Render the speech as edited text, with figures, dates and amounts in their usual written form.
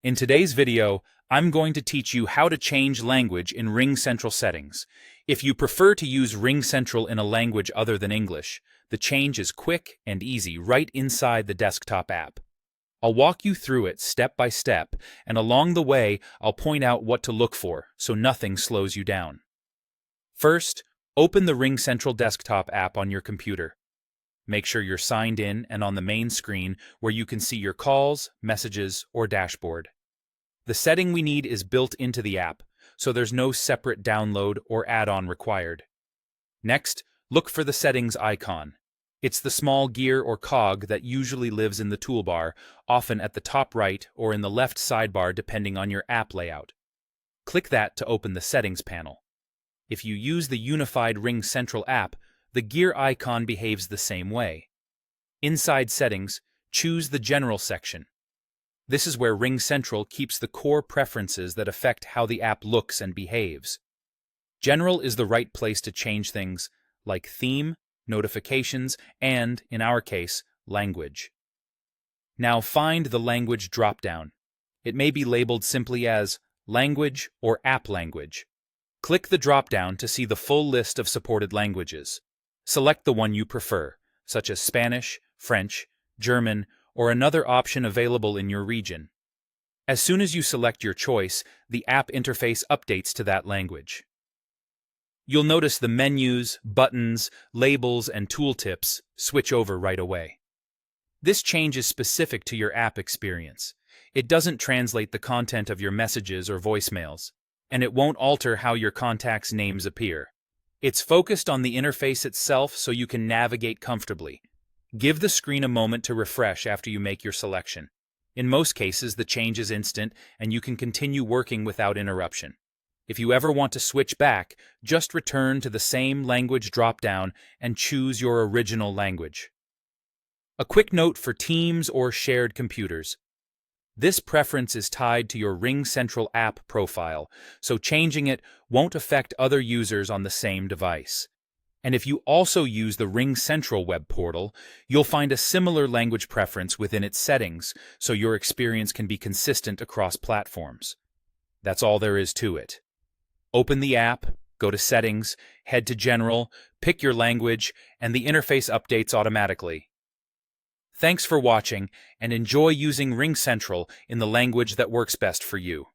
In today's video, I'm going to teach you how to change language in Ringcentral settings. If you prefer to use Ringcentral in a language other than English, the change is quick and easy right inside the desktop app. I'll walk you through it step by step, and along the way, I'll point out what to look for so nothing slows you down. First, open the Ringcentral desktop app on your computer. Make sure you're signed in and on the main screen where you can see your calls, messages, or dashboard. The setting we need is built into the app, so there's no separate download or add-on required. Next, look for the settings icon. It's the small gear or cog that usually lives in the toolbar, often at the top right or in the left sidebar depending on your app layout. Click that to open the settings panel. If you use the unified Ringcentral app, the gear icon behaves the same way. Inside Settings, choose the General section. This is where Ringcentral keeps the core preferences that affect how the app looks and behaves. General is the right place to change things like theme, notifications, and, in our case, language. Now find the language dropdown. It may be labeled simply as Language or App Language. Click the dropdown to see the full list of supported languages. Select the one you prefer, such as Spanish, French, German, or another option available in your region. As soon as you select your choice, the app interface updates to that language. You'll notice the menus, buttons, labels, and tooltips switch over right away. This change is specific to your app experience. It doesn't translate the content of your messages or voicemails, and it won't alter how your contacts' names appear. It's focused on the interface itself so you can navigate comfortably. Give the screen a moment to refresh after you make your selection. In most cases, the change is instant and you can continue working without interruption. If you ever want to switch back, just return to the same language drop-down and choose your original language. A quick note for teams or shared computers. This preference is tied to your Ringcentral app profile, so changing it won't affect other users on the same device. And if you also use the Ringcentral web portal, you'll find a similar language preference within its settings, so your experience can be consistent across platforms. That's all there is to it. Open the app, go to Settings, head to General, pick your language, and the interface updates automatically. Thanks for watching, and enjoy using Ringcentral in the language that works best for you.